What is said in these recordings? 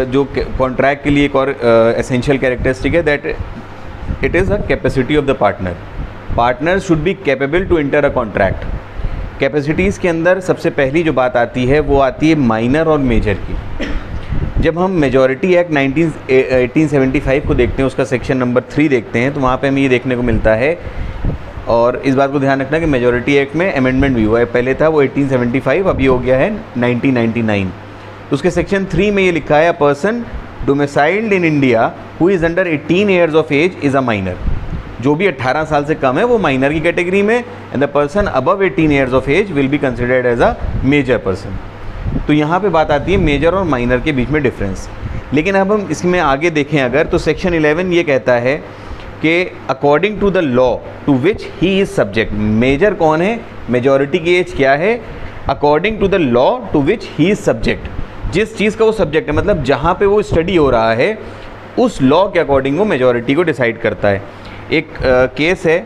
जो कॉन्ट्रैक्ट के लिए एक और एसेंशियल कैरेक्टरिस्टिक है that it is a capacity of the partner. Partner should be capable to enter a contract. Capacities के अंदर सबसे पहली जो बात आती है वो आती है माइनर और मेजर की. जब हम मेजॉरिटी एक्ट 1875 को देखते हैं, उसका सेक्शन नंबर 3 देखते हैं, तो वहाँ पे हमें ये देखने को मिलता है, और इस बात को ध्यान रखना कि मेजॉरिटी एक्ट में अमेंडमेंट भी हुआ है. पहले था वो 1875, अभी हो गया है 1999. तो उसके सेक्शन 3 में ये लिखा है, a person domiciled in India who is under 18 years of age is a minor. जो भी 18 साल से कम है वो माइनर की कैटेगरी में, and the person above 18 years of age will be considered as a major person. तो यहाँ पे बात आती है मेजर और माइनर के बीच में डिफरेंस. लेकिन अब हम इसमें आगे देखें अगर, तो सेक्शन 11 ये कहता है कि according to the law to which he is subject. Major कौन है, मेजॉरिटी की एज क्या है, according to the law to which he is subject. जिस चीज़ का वो सब्जेक्ट है, मतलब जहाँ पे वो स्टडी हो रहा है, उस लॉ के अकॉर्डिंग वो मेजॉरिटी को डिसाइड करता है. एक केस है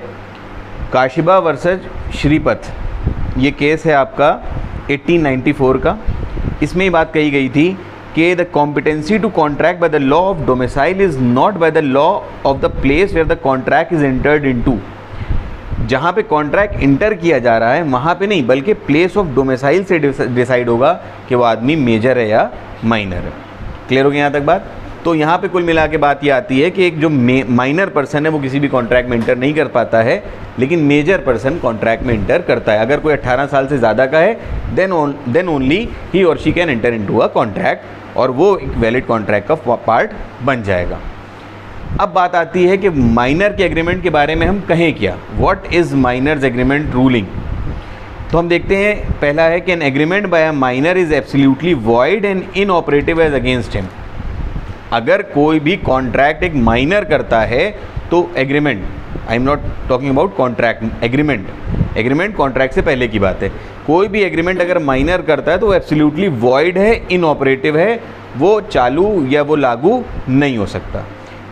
काशिबा वर्सेस श्रीपथ. ये केस है आपका 1894 का. इसमें ये बात कही गई थी कि the competency to contract by the law of domicile is not by the law of the place where the contract is entered into. जहाँ पे कॉन्ट्रैक्ट इंटर किया जा रहा है वहाँ पे नहीं, बल्कि प्लेस ऑफ डोमिसाइल से डिसाइड होगा कि वो आदमी मेजर है या माइनर है. क्लियर हो गया यहाँ तक बात. तो यहाँ पे कुल मिला के बात ये आती है कि एक जो माइनर पर्सन है वो किसी भी कॉन्ट्रैक्ट में इंटर नहीं कर पाता है, लेकिन मेजर पर्सन कॉन्ट्रैक्ट में इंटर करता है. अगर कोई 18 साल से ज़्यादा का है देन ओनली ही और she can enter into a contract, और वो एक वैलिड कॉन्ट्रैक्ट का पार्ट बन जाएगा. अब बात आती है कि माइनर के एग्रीमेंट के बारे में हम कहें क्या. What is minors agreement ruling. तो हम देखते हैं, पहला है कि an agreement by a minor is absolutely void and inoperative as against him. अगर कोई भी कॉन्ट्रैक्ट एक माइनर करता है तो agreement, I am not talking about contract, agreement contract से पहले की बात है. कोई भी एग्रीमेंट अगर माइनर करता है तो वो एब्सोल्युटली वॉइड है, इनऑपरेटिव है, वो चालू या वो लागू नहीं हो सकता.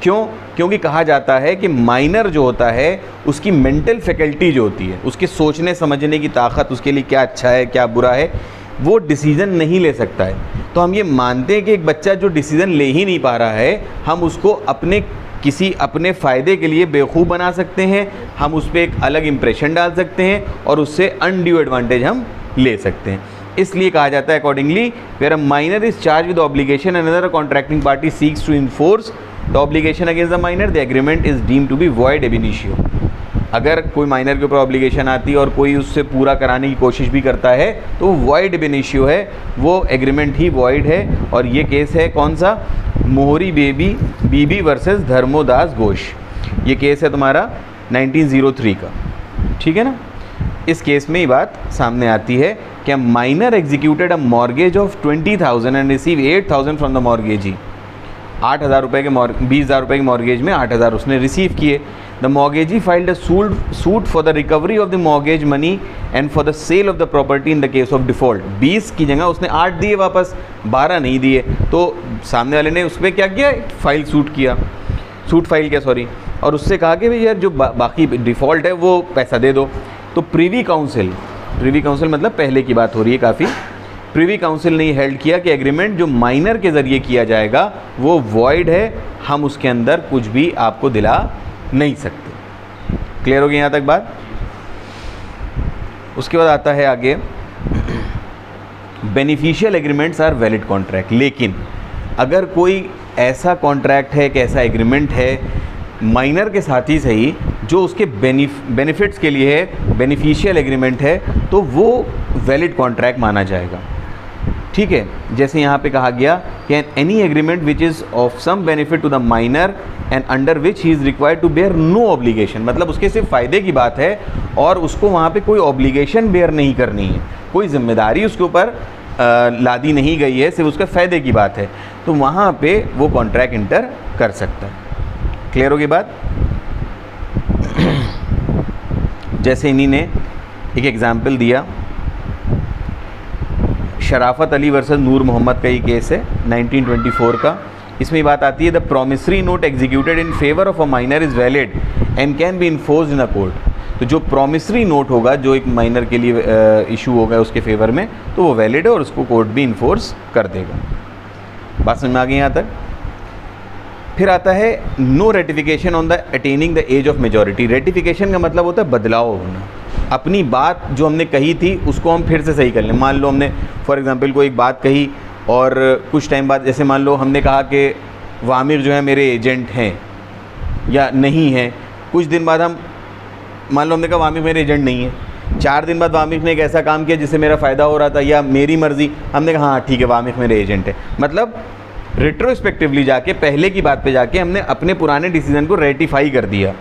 क्यों? क्योंकि कहा जाता है कि माइनर जो होता है उसकी मेंटल फैकल्टी जो होती है, उसके सोचने समझने की ताकत, उसके लिए क्या अच्छा है क्या बुरा है, वो डिसीज़न नहीं ले सकता है. तो हम ये मानते हैं कि एक बच्चा जो डिसीज़न ले ही नहीं पा रहा है, हम उसको अपने फ़ायदे के लिए बेवकूफ़ बना सकते हैं, हम उस पर एक अलग इम्प्रेशन डाल सकते हैं और उससे अनड्यू एडवांटेज हम ले सकते हैं. इसलिए कहा जाता है accordingly where a minor is charge with obligation and another contracting party seeks to enforce the obligation against the minor, the agreement is deem to be void ab initio. अगर कोई माइनर के ऊपर ऑब्लिगेशन आती है और कोई उससे पूरा कराने की कोशिश भी करता है तो वो वॉइड एब इनिशियो है, वो एग्रीमेंट ही वॉइड है. और ये केस है कौन सा, मोहरी बीबी वर्सेस धर्मोदास घोष. ये केस है तुम्हारा 1903 का. ठीक है ना. इस केस में ये बात सामने आती है कि minor executed a mortgage of 20,000 and receive 8,000 from the mortgagee. 8,000 रुपये के 20,000 रुपये के मॉर्गेज में 8,000 उसने रिसीव किए. The mortgagee filed a suit for the recovery of the mortgage money and for the sale of the property in the case of default. 20 की जगह उसने 8 दिए वापस, 12 नहीं दिए. तो सामने वाले ने उस पर क्या किया, सूट फाइल किया सॉरी, और उससे कहा कि भाई यार जो बाकी डिफ़ॉल्ट है वो पैसा दे दो. तो प्रिवी काउंसिल मतलब पहले की बात हो रही है काफ़ी, प्रिवी काउंसिल ने हेल्ड किया कि एग्रीमेंट जो माइनर के ज़रिए किया जाएगा वो वॉइड है, हम उसके अंदर कुछ भी आपको दिला नहीं सकते. क्लियर हो गई यहाँ तक बात. उसके बाद आता है आगे, beneficial agreements are valid contract. लेकिन अगर कोई ऐसा कॉन्ट्रैक्ट है कि ऐसा एग्रीमेंट है माइनर के साथ ही सही जो उसके बेनिफिट्स के लिए है, बेनिफिशियल एग्रीमेंट है, तो वो वैलिड कॉन्ट्रैक्ट माना जाएगा. ठीक है. जैसे यहाँ पे कहा गया कि any agreement which is of some benefit to the minor and under which he is required to bear no obligation. मतलब उसके सिर्फ फ़ायदे की बात है और उसको वहाँ पे कोई ऑब्लिगेशन बेयर नहीं करनी है, कोई जिम्मेदारी उसके ऊपर लादी नहीं गई है, सिर्फ उसके फ़ायदे की बात है, तो वहाँ पे वो कॉन्ट्रैक्ट इंटर कर सकता है. क्लियर होगी बात. जैसे इन्हीं ने एक एग्ज़ाम्पल दिया, शराफत अली वर्सेस नूर मोहम्मद का ये केस है 1924 का. इसमें बात आती है, the promissory note executed in favour of a minor is valid and can be enforced in a court. तो जो प्रोमिसरी नोट होगा जो एक माइनर के लिए इशू होगा उसके फेवर में, तो वो वैलिड है और उसको कोर्ट भी इन्फोर्स कर देगा. बात समझ में आ गई यहाँ तक। फिर आता है no ratification on the attaining the age of majority. Ratification का मतलब होता है बदलाव होना। अपनी बात जो हमने कही थी उसको हम फिर से सही कर लें। मान लो हमने फॉर एग्जांपल कोई एक बात कही और कुछ टाइम बाद, जैसे मान लो हमने कहा कि वामिर जो है मेरे एजेंट हैं या नहीं हैं, कुछ दिन बाद हम मान लो हमने कहा वामिर मेरे एजेंट नहीं है, 4 दिन बाद वामिर ने एक ऐसा काम किया जिससे मेरा फ़ायदा हो रहा था या मेरी मर्ज़ी, हमने कहा हाँ ठीक है वामिर मेरे एजेंट है। मतलब रिट्रोस्पेक्टिवली जाके पहले की बात पे जाके हमने अपने पुराने डिसीजन को रेटिफाई कर दिया,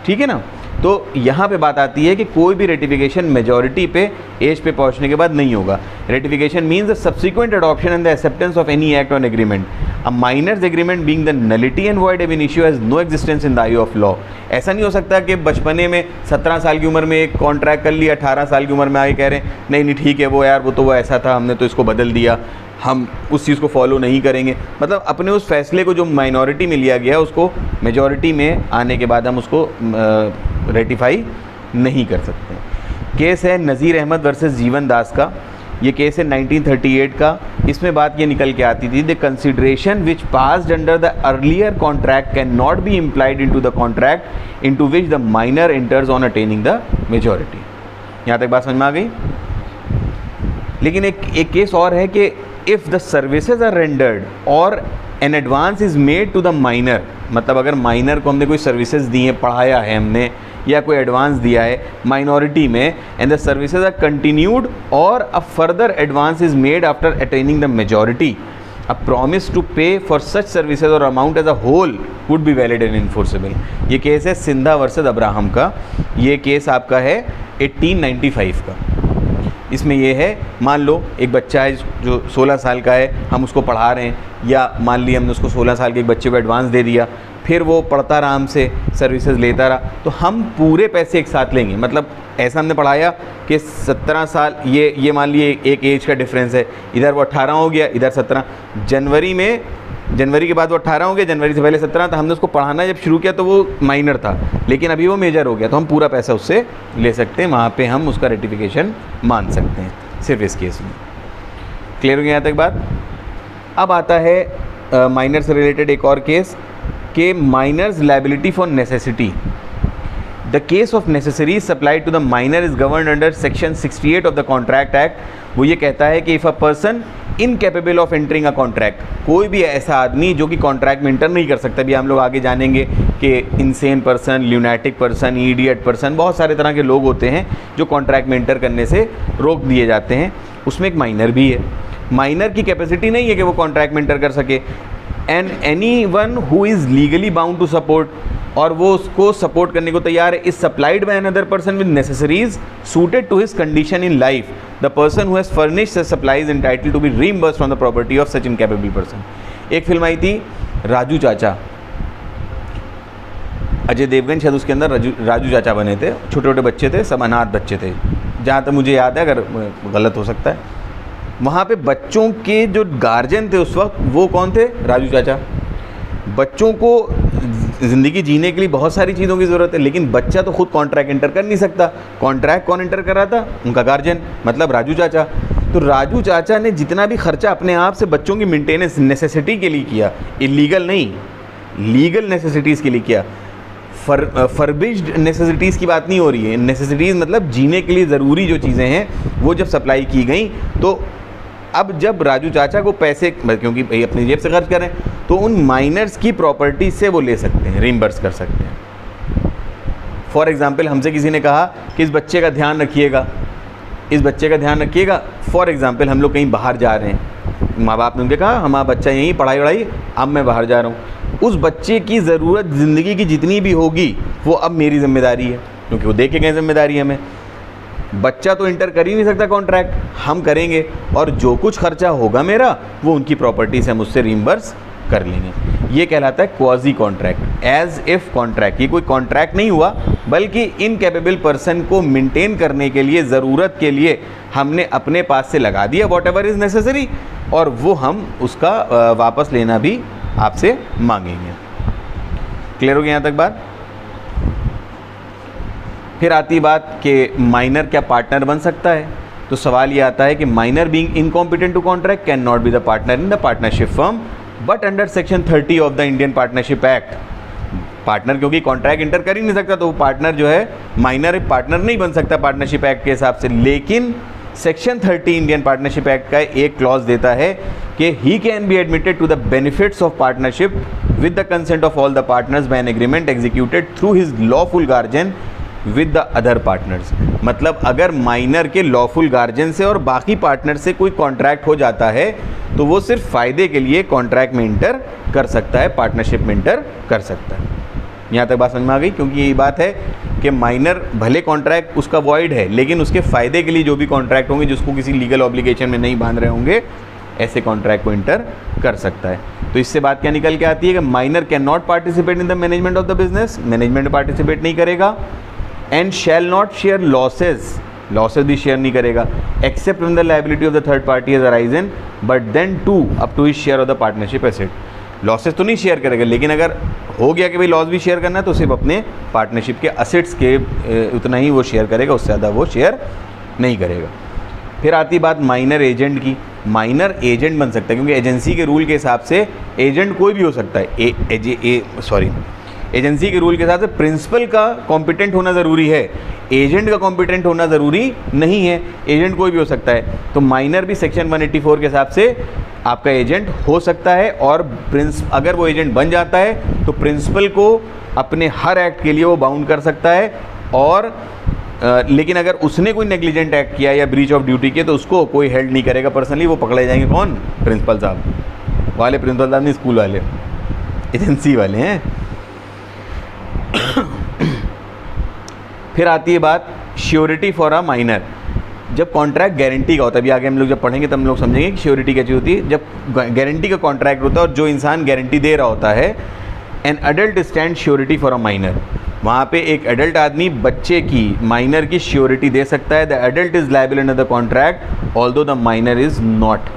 ठीक है ना। तो यहाँ पे बात आती है कि कोई भी रेटिफिकेशन मेजॉरिटी पे एज पे पहुँचने के बाद नहीं होगा। Ratification means the subsequent adoption and the acceptance of any act on agreement. A minor's agreement being the nullity and void ab initio has no existence in the eye of law. ऐसा नहीं हो सकता कि बचपने में 17 साल की उम्र में एक कॉन्ट्रैक्ट कर लिया, 18 साल की उम्र में आगे कह रहे हैं नहीं नहीं ठीक है वो यार वो तो वो ऐसा था, हमने तो इसको बदल दिया, हम उस चीज़ को फॉलो नहीं करेंगे। मतलब अपने उस फैसले को जो माइनॉरिटी में लिया गया उसको मेजॉरिटी में आने के बाद हम उसको रेटिफाई नहीं कर सकते। केस है नज़ीर अहमद वर्सेस जीवन दास का। ये केस है 1938 का। इसमें बात ये निकल के आती थी the consideration which passed under the earlier contract can not be implied into the contract into which the minor enters on attaining the majority. यहाँ तक बात समझ में आ गई। लेकिन एक केस और है कि if the services are rendered और an advance is made to the minor, मतलब अगर माइनर को हमने कोई सर्विसेज दी हैं, पढ़ाया है हमने या कोई एडवांस दिया है माइनॉरिटी में, and the services are continued और a further advance is made after attaining the majority, a promise to pay for such services और amount as a whole would be valid and enforceable. ये case है Sindha versus Abraham का। ये case आपका है 1895 का। इसमें ये है मान लो एक बच्चा है जो 16 साल का है, हम उसको पढ़ा रहे हैं, या मान लिया हमने उसको 16 साल के एक बच्चे को एडवांस दे दिया, फिर वो पढ़ता आराम से सर्विसेज लेता रहा, तो हम पूरे पैसे एक साथ लेंगे। मतलब ऐसा हमने पढ़ाया कि 17 साल ये मान लिए एक एज का डिफरेंस है, इधर वो 18 हो गया इधर 17, जनवरी के बाद वो 18 हो गया, जनवरी से पहले 17 था। हमने उसको पढ़ाना जब शुरू किया तो वो माइनर था, लेकिन अभी वो मेजर हो गया, तो हम पूरा पैसा उससे ले सकते हैं, वहाँ पे हम उसका रेटिफिकेशन मान सकते हैं सिर्फ इस केस में। क्लियर हो गया यहाँ तक बात। अब आता है माइनर से रिलेटेड एक और केस के minor's liability for necessity. The case of necessaries supplied to the minor is govern under section 68 of the contract act. वो ये कहता है कि if a person incapable of entering a contract, कोई भी ऐसा आदमी जो कि कॉन्ट्रैक्ट में इंटर नहीं कर सकता। भी हम लोग आगे जानेंगे कि insane person, lunatic person, idiot person, बहुत सारे तरह के लोग होते हैं जो कॉन्ट्रैक्ट में इंटर करने से रोक दिए जाते हैं। उसमें एक माइनर भी है। माइनर की कैपेसिटी नहीं है कि वो कॉन्ट्रैक्ट में इंटर कर सके, and any one who is legally bound to support, और वो उसको सपोर्ट करने को तैयार है, is supplied by another person with necessaries suited to his condition in life, the person who has furnished such supplies entitled to be reimbursed from the property of such incapable person. एक film आई थी राजू चाचा, अजय देवगन शायद उसके अंदर राजू चाचा बने थे, छोटे छोटे बच्चे थे, सब अनाथ बच्चे थे, जहाँ तक मुझे याद है, अगर गलत हो सकता है। वहाँ पे बच्चों के जो गार्जियन थे उस वक्त वो कौन थे? राजू चाचा। बच्चों को ज़िंदगी जीने के लिए बहुत सारी चीज़ों की ज़रूरत है, लेकिन बच्चा तो खुद कॉन्ट्रैक्ट एंटर कर नहीं सकता। कॉन्ट्रैक्ट कौन एंटर कर रहा था? उनका गार्जियन, मतलब राजू चाचा। तो राजू चाचा ने जितना भी खर्चा अपने आप से बच्चों की मेंटेनेंस नेसेसिटी के लिए किया, इलीगल नहीं, लीगल नेसेसिटीज़ के लिए किया। फर्बिश्ड नेसेसिटीज़ की बात नहीं हो रही है। नेसेसिटीज़ मतलब जीने के लिए ज़रूरी जो चीज़ें हैं वो जब सप्लाई की गई, तो अब जब राजू चाचा को पैसे, क्योंकि भाई अपनी जेब से खर्च करें, तो उन माइनर्स की प्रॉपर्टी से वो ले सकते हैं, रीइंबर्स कर सकते हैं। फॉर एग्ज़ाम्पल हमसे किसी ने कहा कि इस बच्चे का ध्यान रखिएगा, इस बच्चे का ध्यान रखिएगा। फॉर एग्ज़ाम्पल हम लोग कहीं बाहर जा रहे हैं, माँ बाप ने उनके कहा हमारा बच्चा यहीं पढ़ाई वढ़ाई, अब मैं बाहर जा रहा हूँ। उस बच्चे की ज़रूरत ज़िंदगी की जितनी भी होगी वो अब मेरी जिम्मेदारी है, क्योंकि वो दे के गए जिम्मेदारी हमें। बच्चा तो इंटर कर ही नहीं सकता कॉन्ट्रैक्ट, हम करेंगे, और जो कुछ खर्चा होगा मेरा वो उनकी प्रॉपर्टी से हम उससे रीइंबर्स कर लेंगे। ये कहलाता है quasi contract, as if contract. ये कोई कॉन्ट्रैक्ट नहीं हुआ, बल्कि इनकेपेबल पर्सन को मेंटेन करने के लिए, ज़रूरत के लिए हमने अपने पास से लगा दिया वॉट एवर इज़ नेसेसरी, और वो हम उसका वापस लेना भी आपसे मांगेंगे। क्लियर हो गया यहाँ तक बात? फिर आती बात कि माइनर क्या पार्टनर बन सकता है? तो सवाल ये आता है कि minor being incompetent to contract can not be the partner in the partnership firm, but under section 30 of the Indian partnership act, partner क्योंकि कॉन्ट्रैक्ट इंटर कर ही नहीं सकता तो वो पार्टनर जो है माइनर पार्टनर नहीं बन सकता पार्टनरशिप एक्ट के हिसाब से। लेकिन सेक्शन 30 इंडियन पार्टनरशिप एक्ट का एक क्लॉज देता है कि he can be admitted to the benefits of partnership with the consent of all the partners by an agreement executed through his lawful guardian with the other partners. मतलब अगर minor के lawful guardian से और बाकी partner से कोई contract हो जाता है तो वो सिर्फ फ़ायदे के लिए कॉन्ट्रैक्ट में इंटर कर सकता है, पार्टनरशिप में इंटर कर सकता है। यहाँ तक बात समझ में आ गई? क्योंकि यही बात है कि माइनर भले कॉन्ट्रैक्ट उसका वॉइड है लेकिन उसके फ़ायदे के लिए जो भी कॉन्ट्रैक्ट होंगे जिसको किसी लीगल ऑब्लिगेशन में नहीं बांध रहे होंगे, ऐसे कॉन्ट्रैक्ट को इंटर कर सकता है। तो इससे बात क्या निकल के आती है कि minor can not participate in the management of the business, management में पार्टिसिपेट नहीं करेगा, and shall not share losses, losses भी शेयर नहीं करेगा, except when the liability of the third party has arisen but then to up to his share of the partnership asset. Losses तो नहीं share करेगा लेकिन अगर हो गया कि भाई लॉस भी शेयर करना है तो सिर्फ अपने पार्टनरशिप के असेट्स के उतना ही वो शेयर करेगा, उससे ज़्यादा वो शेयर नहीं करेगा। फिर आती बात माइनर एजेंट की। माइनर एजेंट बन सकता है क्योंकि एजेंसी के रूल के हिसाब से एजेंट कोई भी हो सकता है। एजेंसी के रूल के हिसाब से प्रिंसिपल का कॉम्पिटेंट होना ज़रूरी है, एजेंट का कॉम्पिटेंट होना ज़रूरी नहीं है, एजेंट कोई भी हो सकता है। तो माइनर भी सेक्शन 184 के हिसाब से आपका एजेंट हो सकता है और अगर वो एजेंट बन जाता है तो प्रिंसिपल को अपने हर एक्ट के लिए वो बाउंड कर सकता है। और लेकिन अगर उसने कोई नेग्लिजेंट एक्ट किया या ब्रीच ऑफ ड्यूटी किया तो उसको कोई हेल्ड नहीं करेगा पर्सनली, वो पकड़े जाएंगे कौन? प्रिंसिपल साहब वाले, प्रिंसिपल साहब नहीं स्कूल वाले, एजेंसी वाले हैं। फिर आती है बात श्योरिटी फॉर अ माइनर। जब कॉन्ट्रैक्ट गारंटी का होता है, अभी आगे हम लोग जब पढ़ेंगे तब हम लोग समझेंगे कि श्योरिटी क्या चीज़ होती है। जब गारंटी का कॉन्ट्रैक्ट होता है और जो इंसान गारंटी दे रहा होता है, an adult stand surety for a minor, वहाँ पे एक एडल्ट आदमी बच्चे की, माइनर की श्योरिटी दे सकता है। The adult is liable under the contract although the minor is not.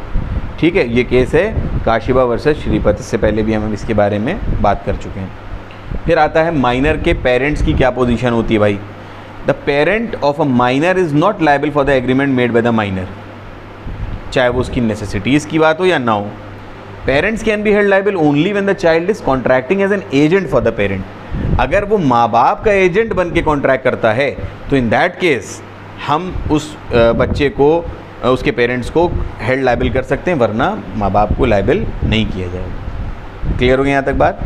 ठीक है, ये केस है काशिबा वर्सेस श्रीपत, इससे पहले भी हम इसके बारे में बात कर चुके हैं। फिर आता है माइनर के पेरेंट्स की क्या पोजीशन होती है भाई। The parent of a minor is not liable for the agreement made by the minor, चाहे वो उसकी नेसेसिटीज़ की बात हो या ना हो। Parents can be held liable only when the child is contracting as an agent for the parent. अगर वो माँ बाप का एजेंट बन के कॉन्ट्रैक्ट करता है तो इन दैट केस हम उस बच्चे को, उसके पेरेंट्स को हेल्ड लायबल कर सकते हैं, वरना माँ बाप को लायबल नहीं किया जाएगा। क्लियर हो गया यहाँ तक बात?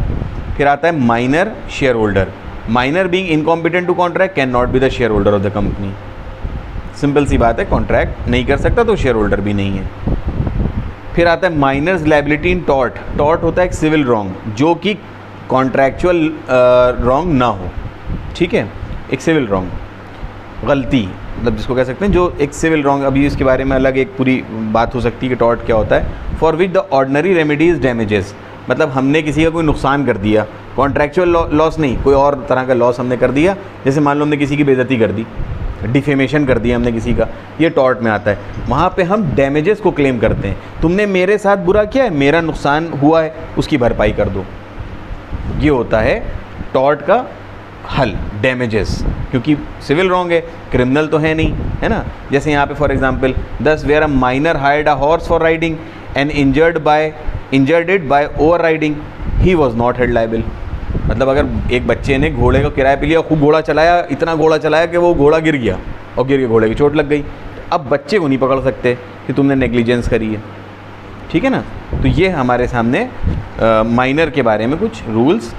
फिर आता है minor shareholder. Minor being incompetent to contract can not be the shareholder of the company. Simple सी बात है, कॉन्ट्रैक्ट नहीं कर सकता तो शेयर होल्डर भी नहीं है। फिर आता है minor's liability in tort. Tort होता है एक सिविल रॉन्ग जो कि कॉन्ट्रैक्चुअल रॉन्ग ना हो। ठीक है, एक सिविल रॉन्ग, गलती, मतलब जिसको कह सकते हैं जो एक सिविल रॉन्ग, अभी इसके बारे में अलग एक पूरी बात हो सकती है कि टॉर्ट क्या होता है। For which the ordinary remedies damages, मतलब हमने किसी का कोई नुकसान कर दिया, कॉन्ट्रैक्चुअल लॉस नहीं, कोई और तरह का लॉस हमने कर दिया, जैसे मान लो हमने किसी की बेइज्जती कर दी, डिफेमेशन कर दिया हमने किसी का, ये टॉर्ट में आता है। वहाँ पे हम डैमेजेस को क्लेम करते हैं, तुमने मेरे साथ बुरा किया है, मेरा नुकसान हुआ है, उसकी भरपाई कर दो। ये होता है टॉर्ट का हल, डैमेजेस, क्योंकि सिविल रॉन्ग है, क्रिमिनल तो है नहीं, है ना। जैसे यहाँ पे for example, thus where a minor hired a horse for riding and injured it by over riding, he was not held liable. मतलब अगर एक बच्चे ने घोड़े को किराए पे लिया, खूब घोड़ा चलाया, इतना घोड़ा चलाया कि वो घोड़ा गिर गया और गिर के घोड़े की चोट लग गई, अब बच्चे को नहीं पकड़ सकते कि तुमने नेग्लिजेंस करी है। ठीक है ना। तो ये हमारे सामने माइनर के बारे में कुछ रूल्स